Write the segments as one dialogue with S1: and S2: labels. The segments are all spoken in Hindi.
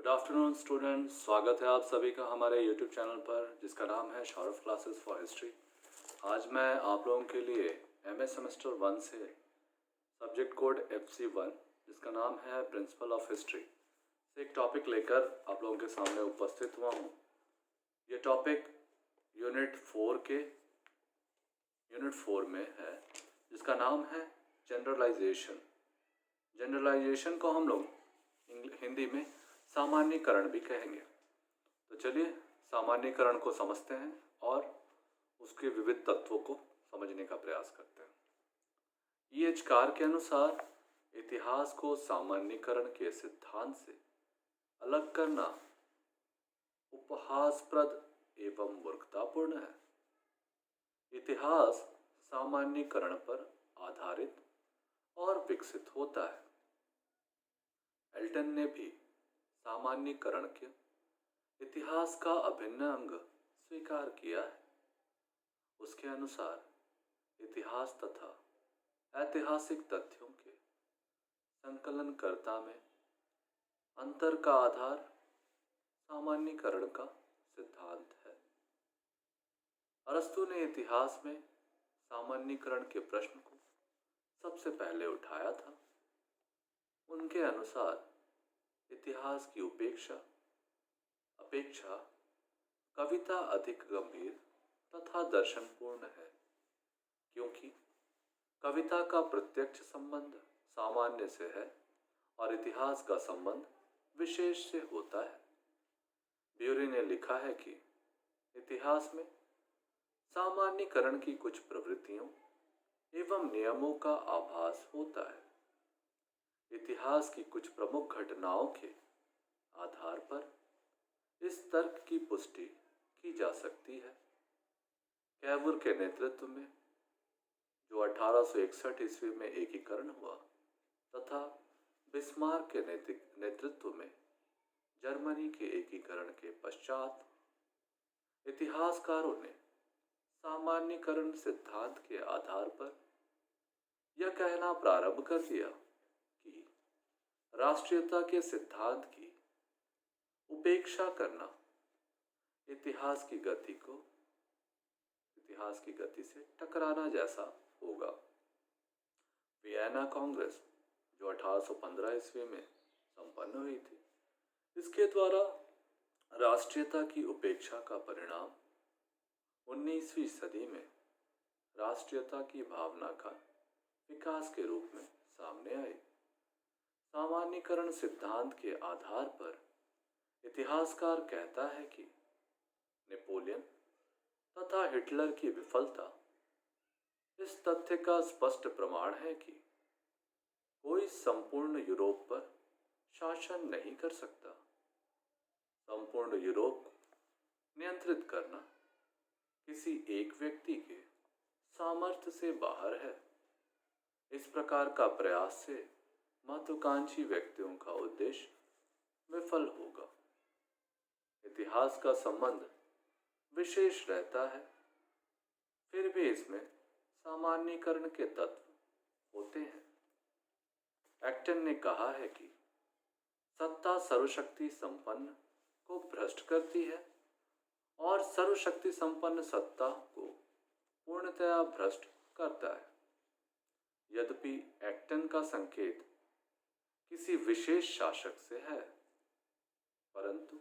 S1: गुड आफ्टरनून स्टूडेंट्स, स्वागत है आप सभी का हमारे यूट्यूब चैनल पर जिसका नाम है सौरभ क्लासेस फॉर हिस्ट्री। आज मैं आप लोगों के लिए एमए सेमेस्टर 1 से सब्जेक्ट कोड FC1 जिसका नाम है प्रिंसिपल ऑफ हिस्ट्री से एक टॉपिक लेकर आप लोगों के सामने उपस्थित हुआ हूँ। ये टॉपिक यूनिट 4 में है जिसका नाम है जनरलाइजेशन। जनरलाइजेशन को हम लोग हिंदी में सामान्यीकरण भी कहेंगे। तो चलिए सामान्यीकरण को समझते हैं और उसके विविध तत्वों को समझने का प्रयास करते हैं। E.H. कार के अनुसार इतिहास को सामान्यीकरण के सिद्धांत से अलग करना उपहासप्रद एवं मूर्खतापूर्ण है। इतिहास सामान्यीकरण पर आधारित और विकसित होता है। एल्टन ने भी सामान्यीकरण के इतिहास का अभिन्न अंग स्वीकार किया है। उसके अनुसार इतिहास तथा ऐतिहासिक तथ्यों के संकलनकर्ता में अंतर का आधार सामान्यीकरण का सिद्धांत है। अरस्तु ने इतिहास में सामान्यीकरण के प्रश्न को सबसे पहले उठाया था। उनके अनुसार इतिहास की अपेक्षा कविता अधिक गंभीर तथा दर्शनपूर्ण है, क्योंकि कविता का प्रत्यक्ष संबंध सामान्य से है और इतिहास का संबंध विशेष से होता है। ब्यूरी ने लिखा है कि इतिहास में सामान्यीकरण की कुछ प्रवृत्तियों एवं नियमों का आभास होता है। इतिहास की कुछ प्रमुख घटनाओं के आधार पर इस तर्क की पुष्टि की जा सकती है। कैवुर के नेतृत्व में जो 1861 ईस्वी में एकीकरण हुआ तथा बिस्मार्क के नेतृत्व में जर्मनी के एकीकरण के पश्चात इतिहासकारों ने सामान्यीकरण सिद्धांत के आधार पर यह कहना प्रारंभ कर दिया कि राष्ट्रीयता के सिद्धांत की उपेक्षा करना इतिहास की गति से टकराना जैसा होगा। वियना कांग्रेस जो 1815 ईस्वी में संपन्न हुई थी, इसके द्वारा राष्ट्रीयता की उपेक्षा का परिणाम 19वीं सदी में राष्ट्रीयता की भावना का विकास के रूप में सामने आई। सामान्यीकरण सिद्धांत के आधार पर इतिहासकार कहता है कि नेपोलियन तथा हिटलर की विफलता इस तथ्य का स्पष्ट प्रमाण है कि कोई संपूर्ण यूरोप पर शासन नहीं कर सकता। संपूर्ण यूरोप को नियंत्रित करना किसी एक व्यक्ति के सामर्थ्य से बाहर है। इस प्रकार का प्रयास से महत्वाकांक्षी व्यक्तियों का उद्देश्य विफल होगा। इतिहास का संबंध विशेष रहता है, फिर भी इसमें सामान्यीकरण के तत्व होते हैं। एक्टन ने कहा है कि सत्ता सर्वशक्ति संपन्न को भ्रष्ट करती है और सर्वशक्ति संपन्न सत्ता को पूर्णतया भ्रष्ट करता है। यद्यपि एक्टन का संकेत किसी विशेष शासक से है, परंतु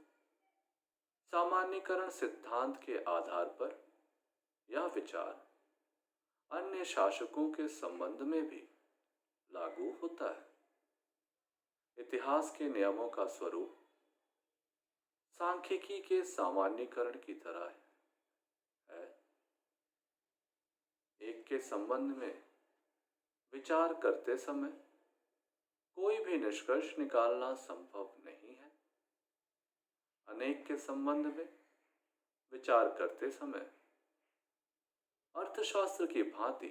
S1: सामान्यीकरण सिद्धांत के आधार पर यह विचार अन्य शासकों के संबंध में भी लागू होता है। इतिहास के नियमों का स्वरूप सांख्यिकी के सामान्यीकरण की तरह है। एक के संबंध में विचार करते समय कोई भी निष्कर्ष निकालना संभव नहीं है। अनेक के संबंध में विचार करते समय अर्थशास्त्र की भांति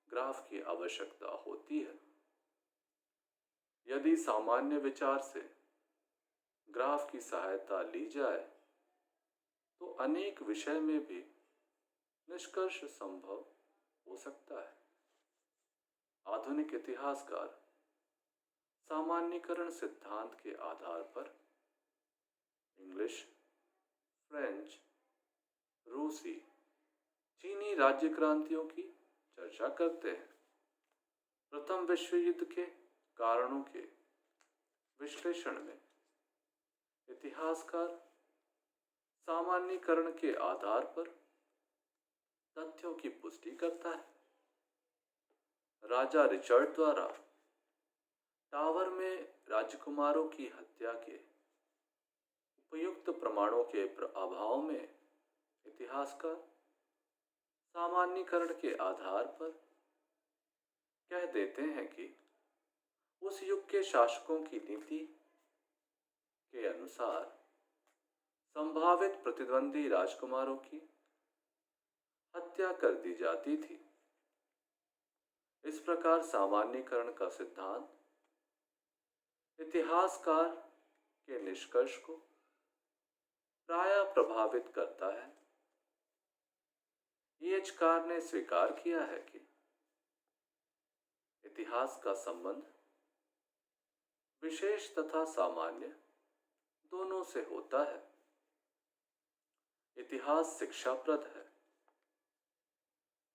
S1: ग्राफ की आवश्यकता होती है। यदि सामान्य विचार से ग्राफ की सहायता ली जाए तो अनेक विषय में भी निष्कर्ष संभव हो सकता है। आधुनिक इतिहासकार सामान्यीकरण सिद्धांत के आधार पर इंग्लिश, फ्रेंच, रूसी, चीनी राज्य क्रांतियों की चर्चा करते हैं। प्रथम विश्व युद्ध के कारणों के विश्लेषण में इतिहासकार सामान्यीकरण के आधार पर तथ्यों की पुष्टि करता है। राजा रिचर्ड द्वारा टावर में राजकुमारों की हत्या के उपयुक्त प्रमाणों के अभाव में इतिहासकार सामान्यीकरण के आधार पर कह देते हैं कि उस युग के शासकों की नीति के अनुसार संभावित प्रतिद्वंदी राजकुमारों की हत्या कर दी जाती थी। इस प्रकार सामान्यीकरण का सिद्धांत इतिहासकार के निष्कर्ष को प्रायः प्रभावित करता है। ईएचकार ने स्वीकार किया है कि इतिहास का संबंध विशेष तथा सामान्य दोनों से होता है। इतिहास शिक्षाप्रद है।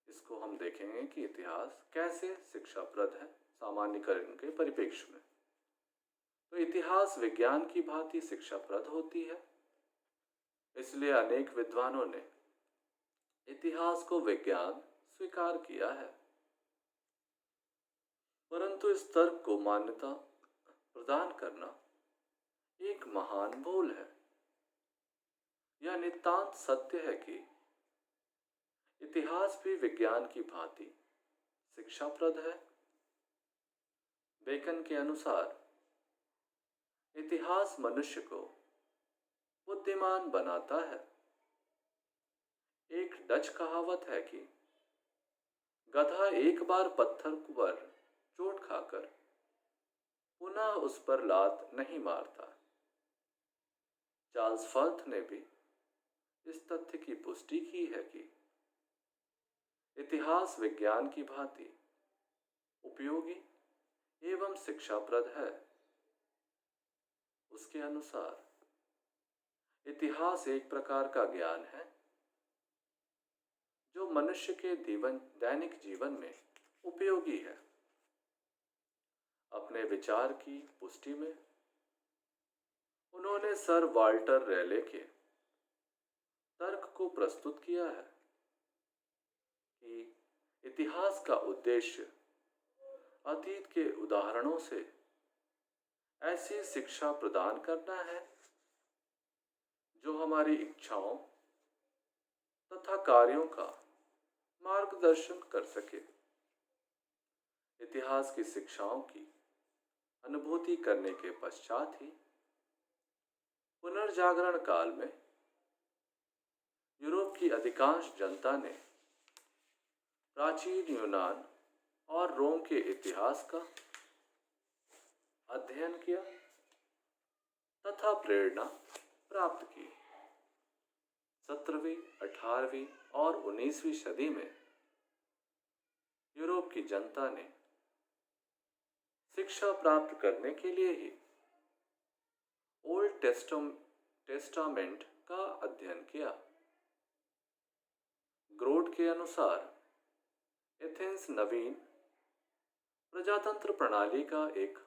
S1: इसको हम देखेंगे कि इतिहास कैसे शिक्षाप्रद है सामान्यीकरण के परिप्रेक्ष्य में। तो इतिहास विज्ञान की भांति शिक्षाप्रद होती है। इसलिए अनेक विद्वानों ने इतिहास को विज्ञान स्वीकार किया है। परंतु इस तर्क को मान्यता प्रदान करना एक महान भूल है। यह नितांत सत्य है कि इतिहास भी विज्ञान की भांति शिक्षाप्रद है। बेकन के अनुसार इतिहास मनुष्य को बुद्धिमान बनाता है। एक डच कहावत है कि गधा एक बार पत्थर पर चोट खाकर पुनः उस पर लात नहीं मारता। चार्ल्स फर्थ ने भी इस तथ्य की पुष्टि की है कि इतिहास विज्ञान की भांति उपयोगी एवं शिक्षाप्रद है। उसके अनुसार इतिहास एक प्रकार का ज्ञान है जो मनुष्य के दैनिक जीवन में उपयोगी है। अपने विचार की पुष्टि में उन्होंने सर वाल्टर रैले के तर्क को प्रस्तुत किया है कि इतिहास का उद्देश्य अतीत के उदाहरणों से ऐसी शिक्षा प्रदान करना है जो हमारी इच्छाओं तथा कार्यों का मार्गदर्शन कर सके। इतिहास की शिक्षाओं की अनुभूति करने के पश्चात ही पुनर्जागरण काल में यूरोप की अधिकांश जनता ने प्राचीन यूनान और रोम के इतिहास का अध्ययन किया तथा प्रेरणा प्राप्त की। 17वीं, 18वीं और 19वीं सदी में यूरोप की जनता ने शिक्षा प्राप्त करने के लिए ही ओल्ड टेस्टामेंट का अध्ययन किया। ग्रोड के अनुसार एथेंस नवीन प्रजातंत्र प्रणाली का एक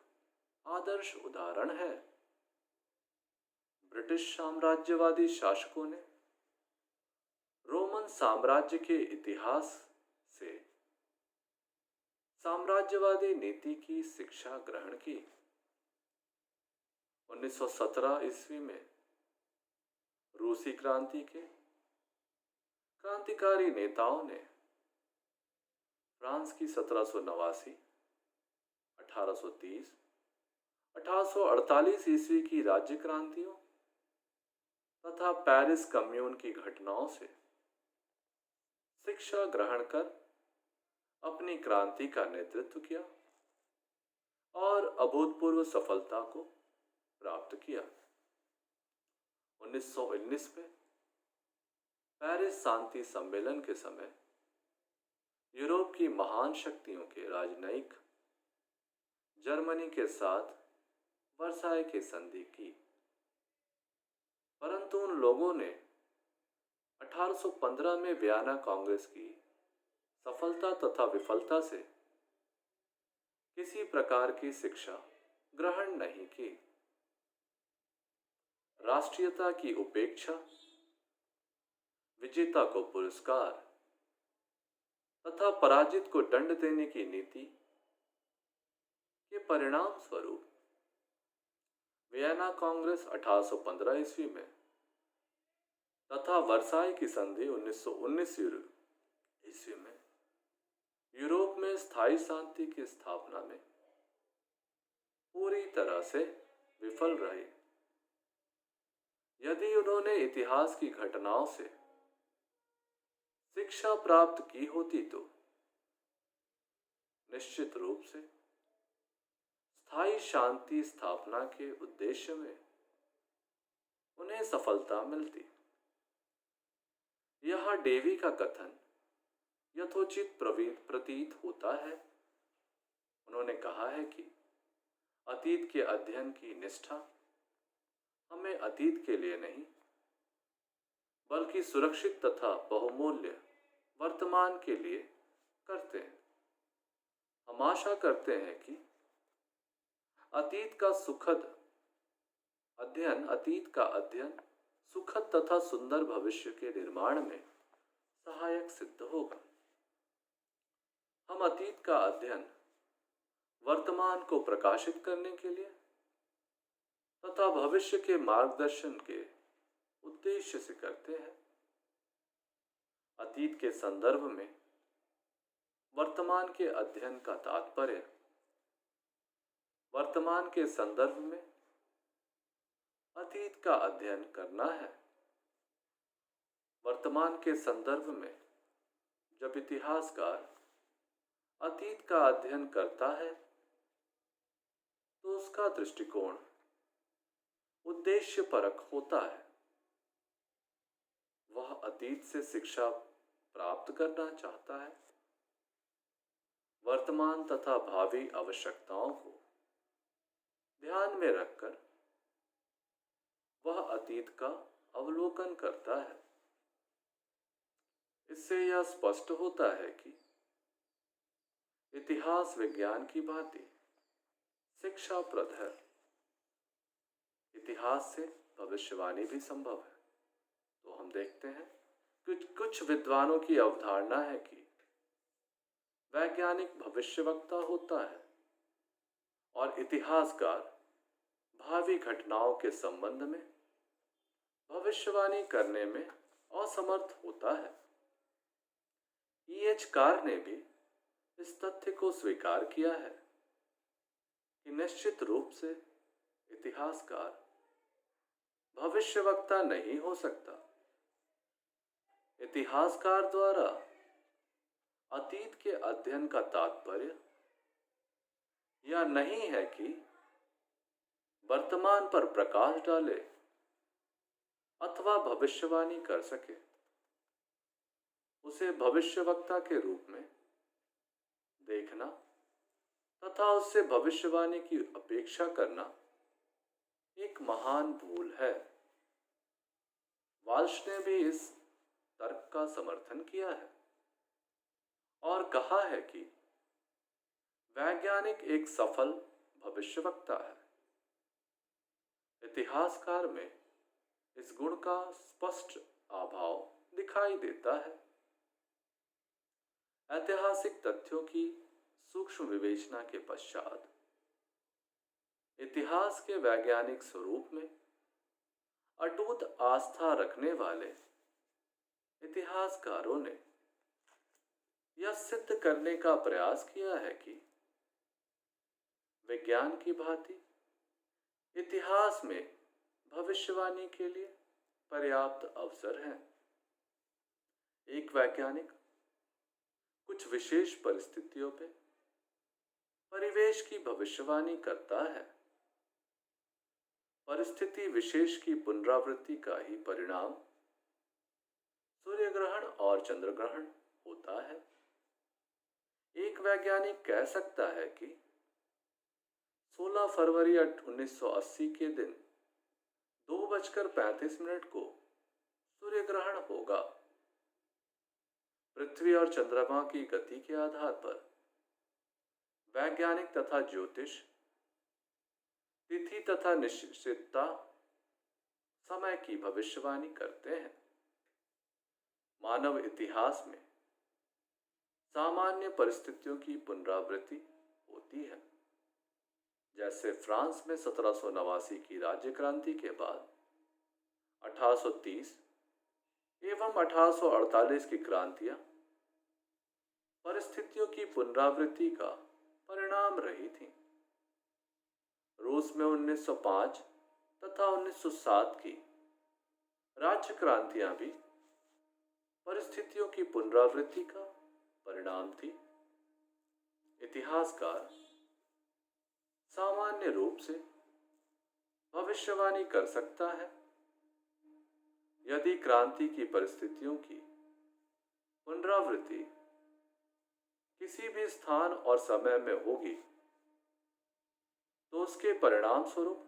S1: आदर्श उदाहरण है। ब्रिटिश साम्राज्यवादी शासकों ने रोमन साम्राज्य के इतिहास से साम्राज्यवादी नीति की शिक्षा ग्रहण की। 1917 ईस्वी में रूसी क्रांति के क्रांतिकारी नेताओं ने फ्रांस की 1789, 1830, 1848 ईस्वी की राज्य क्रांतियों तथा पेरिस कम्यून की घटनाओं से शिक्षा ग्रहण कर अपनी क्रांति का नेतृत्व किया और अभूतपूर्व सफलता को प्राप्त किया। 1919 में पेरिस शांति सम्मेलन के समय यूरोप की महान शक्तियों के राजनयिक जर्मनी के साथ वर्साय की संधि की। परंतु उन लोगों ने 1815 में वियना कांग्रेस की सफलता तथा विफलता से किसी प्रकार की शिक्षा ग्रहण नहीं की। राष्ट्रीयता की उपेक्षा, विजेता को पुरस्कार तथा पराजित को दंड देने की नीति के परिणाम स्वरूप वियना कांग्रेस 1815 ईस्वी में तथा वर्साई की संधि 1919 ईस्वी में यूरोप में स्थायी शांति की स्थापना में पूरी तरह से विफल रहे। यदि उन्होंने इतिहास की घटनाओं से शिक्षा प्राप्त की होती तो निश्चित रूप से स्थायी शांति स्थापना के उद्देश्य में उन्हें सफलता मिलती। यह डेवी का कथन यथोचित प्रतीत होता है। उन्होंने कहा है कि अतीत के अध्ययन की निष्ठा हमें अतीत के लिए नहीं बल्कि सुरक्षित तथा बहुमूल्य वर्तमान के लिए करते हैं। हम आशा करते हैं कि अतीत का अध्ययन सुखद तथा सुंदर भविष्य के निर्माण में सहायक सिद्ध होगा। हम अतीत का अध्ययन वर्तमान को प्रकाशित करने के लिए तथा भविष्य के मार्गदर्शन के उद्देश्य से करते हैं। अतीत के संदर्भ में वर्तमान के अध्ययन का तात्पर्य वर्तमान के संदर्भ में अतीत का अध्ययन करना है। वर्तमान के संदर्भ में जब इतिहासकार अतीत का अध्ययन करता है तो उसका दृष्टिकोण उद्देश्यपरक होता है। वह अतीत से शिक्षा प्राप्त करना चाहता है। वर्तमान तथा भावी आवश्यकताओं को ध्यान में रखकर वह अतीत का अवलोकन करता है। इससे यह स्पष्ट होता है कि इतिहास विज्ञान की भांति शिक्षाप्रद है। इतिहास से भविष्यवाणी भी संभव है। तो हम देखते हैं कुछ विद्वानों की अवधारणा है कि वैज्ञानिक भविष्यवक्ता होता है और इतिहासकार भावी घटनाओं के संबंध में भविष्यवाणी करने में असमर्थ होता है। E.H. कार ने भी इस तथ्य को स्वीकार किया है कि निश्चित रूप से इतिहासकार भविष्यवक्ता नहीं हो सकता। इतिहासकार द्वारा अतीत के अध्ययन का तात्पर्य यह नहीं है कि वर्तमान पर प्रकाश डाले अथवा भविष्यवाणी कर सके। उसे भविष्यवक्ता के रूप में देखना तथा उससे भविष्यवाणी की अपेक्षा करना एक महान भूल है। वाल्श ने भी इस तर्क का समर्थन किया है और कहा है कि वैज्ञानिक एक सफल भविष्यवक्ता है। इतिहासकार में इस गुण का स्पष्ट अभाव दिखाई देता है। ऐतिहासिक तथ्यों की सूक्ष्म विवेचना के पश्चात इतिहास के वैज्ञानिक स्वरूप में अटूट आस्था रखने वाले इतिहासकारों ने यह सिद्ध करने का प्रयास किया है कि विज्ञान की भांति इतिहास में भविष्यवाणी के लिए पर्याप्त अवसर हैं। एक वैज्ञानिक कुछ विशेष परिस्थितियों पे परिवेश की भविष्यवाणी करता है। परिस्थिति विशेष की पुनरावृत्ति का ही परिणाम सूर्य ग्रहण और चंद्र ग्रहण होता है। एक वैज्ञानिक कह सकता है कि 16 फरवरी 1980 के दिन 2 2:35 को सूर्य ग्रहण होगा। पृथ्वी और चंद्रमा की गति के आधार पर वैज्ञानिक तथा ज्योतिष तिथि तथा निश्चितता समय की भविष्यवाणी करते हैं। मानव इतिहास में सामान्य परिस्थितियों की पुनरावृत्ति होती है। जैसे फ्रांस में 1789 की राज्य क्रांति के बाद 1830 एवं 1848 की क्रांतियां परिस्थितियों की पुनरावृत्ति का परिणाम रही थी। रूस में 1905 तथा 1907 की राज्य क्रांतियां भी परिस्थितियों की पुनरावृत्ति का परिणाम थी। इतिहासकार सामान्य रूप से भविष्यवाणी कर सकता है। यदि क्रांति की परिस्थितियों की पुनरावृत्ति किसी भी स्थान और समय में होगी तो उसके परिणाम स्वरूप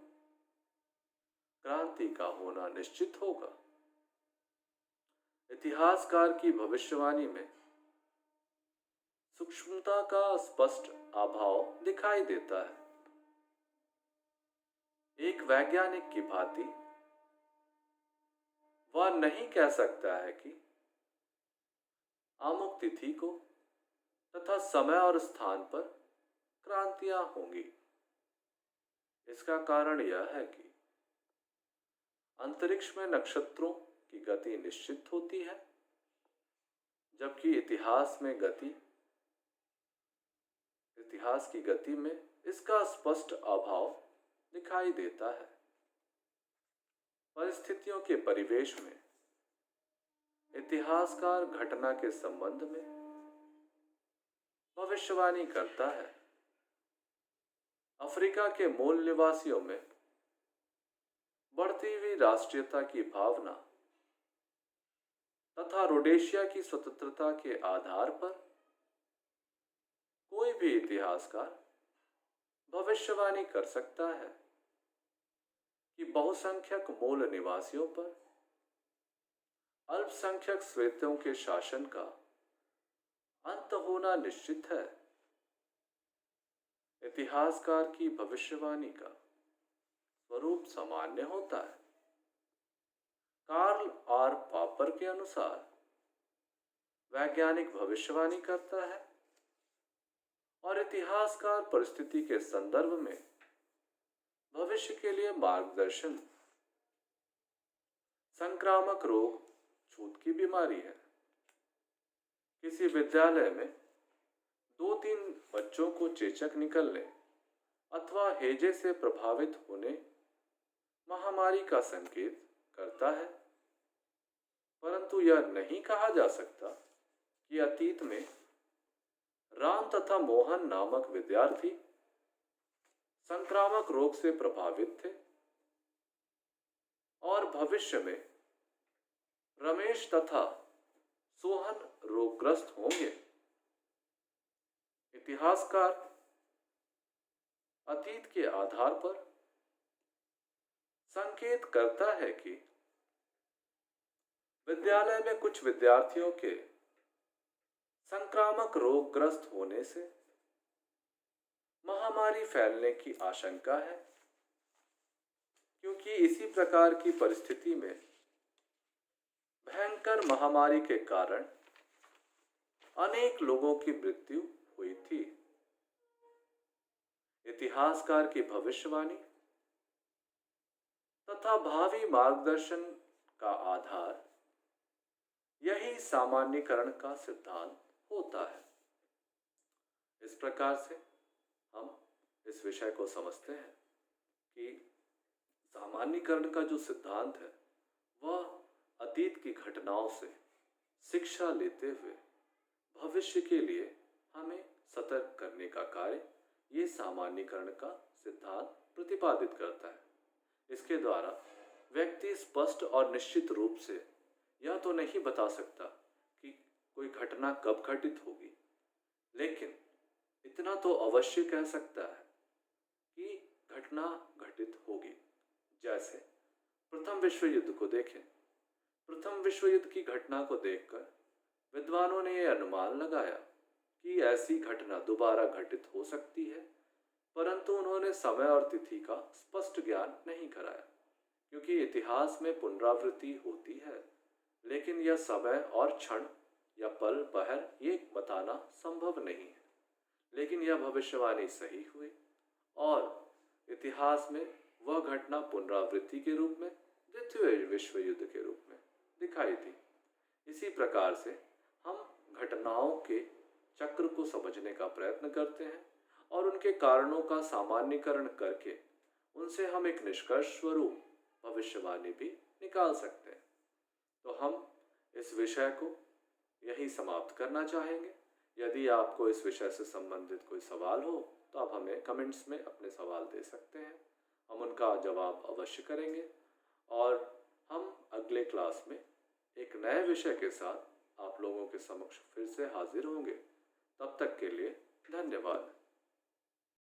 S1: क्रांति का होना निश्चित होगा। इतिहासकार की भविष्यवाणी में सूक्ष्मता का स्पष्ट अभाव दिखाई देता है। एक वैज्ञानिक की भांति वह नहीं कह सकता है कि अमुक तिथि को तथा समय और स्थान पर क्रांतियां होंगी। इसका कारण यह है कि अंतरिक्ष में नक्षत्रों की गति निश्चित होती है, जबकि इतिहास की गति में इसका स्पष्ट अभाव दिखाई देता है। परिस्थितियों के परिवेश में इतिहासकार घटना के संबंध में भविष्यवाणी करता है। अफ्रीका के मूल निवासियों में बढ़ती हुई राष्ट्रीयता की भावना तथा रोडेशिया की स्वतंत्रता के आधार पर कोई भी इतिहासकार भविष्यवाणी कर सकता है कि बहुसंख्यक मूल निवासियों पर अल्पसंख्यक श्वेतों के शासन का अंत होना निश्चित है। इतिहासकार की भविष्यवाणी का स्वरूप सामान्य होता है। कार्ल आर पॉपर के अनुसार वैज्ञानिक भविष्यवाणी करता है और इतिहासकार परिस्थिति के संदर्भ में भविष्य के लिए मार्गदर्शन। संक्रामक रोग छूत की बीमारी है। किसी विद्यालय में 2-3 बच्चों को चेचक निकलने अथवा हैजे से प्रभावित होने महामारी का संकेत करता है, परंतु यह नहीं कहा जा सकता कि अतीत में राम तथा मोहन नामक विद्यार्थी संक्रामक रोग से प्रभावित थे और भविष्य में रमेश तथा सोहन रोगग्रस्त होंगे। इतिहासकार अतीत के आधार पर संकेत करता है कि विद्यालय में कुछ विद्यार्थियों के संक्रामक रोगग्रस्त होने से महामारी फैलने की आशंका है, क्योंकि इसी प्रकार की परिस्थिति में भयंकर महामारी के कारण अनेक लोगों की मृत्यु हुई थी। इतिहासकार की भविष्यवाणी तथा भावी मार्गदर्शन का आधार यही सामान्यीकरण का सिद्धांत होता है। इस प्रकार से हम इस विषय को समझते हैं कि सामान्यीकरण का जो सिद्धांत है वह अतीत की घटनाओं से शिक्षा लेते हुए भविष्य के लिए हमें सतर्क करने का कार्य ये सामान्यीकरण का सिद्धांत प्रतिपादित करता है। इसके द्वारा व्यक्ति स्पष्ट और निश्चित रूप से यह तो नहीं बता सकता कि कोई घटना कब घटित होगी, लेकिन इतना तो अवश्य कह सकता है कि घटना घटित होगी। जैसे प्रथम विश्व युद्ध को देखें। प्रथम विश्व युद्ध की घटना को देखकर विद्वानों ने यह अनुमान लगाया कि ऐसी घटना दोबारा घटित हो सकती है, परंतु उन्होंने समय और तिथि का स्पष्ट ज्ञान नहीं कराया, क्योंकि इतिहास में पुनरावृत्ति होती है, लेकिन यह समय और क्षण या पल पहर ये बताना संभव नहीं है। लेकिन यह भविष्यवाणी सही हुई और इतिहास में वह घटना पुनरावृत्ति के रूप में द्वितीय विश्व युद्ध के रूप में दिखाई दी। इसी प्रकार से हम घटनाओं के चक्र को समझने का प्रयत्न करते हैं और उनके कारणों का सामान्यीकरण करके उनसे हम एक निष्कर्ष स्वरूप भविष्यवाणी भी निकाल सकते हैं। तो हम इस विषय को यही समाप्त करना चाहेंगे। यदि आपको इस विषय से संबंधित कोई सवाल हो तो आप हमें कमेंट्स में अपने सवाल दे सकते हैं, हम उनका जवाब अवश्य करेंगे और हम अगले क्लास में एक नए विषय के साथ आप लोगों के समक्ष फिर से हाजिर होंगे। तब तक के लिए धन्यवाद।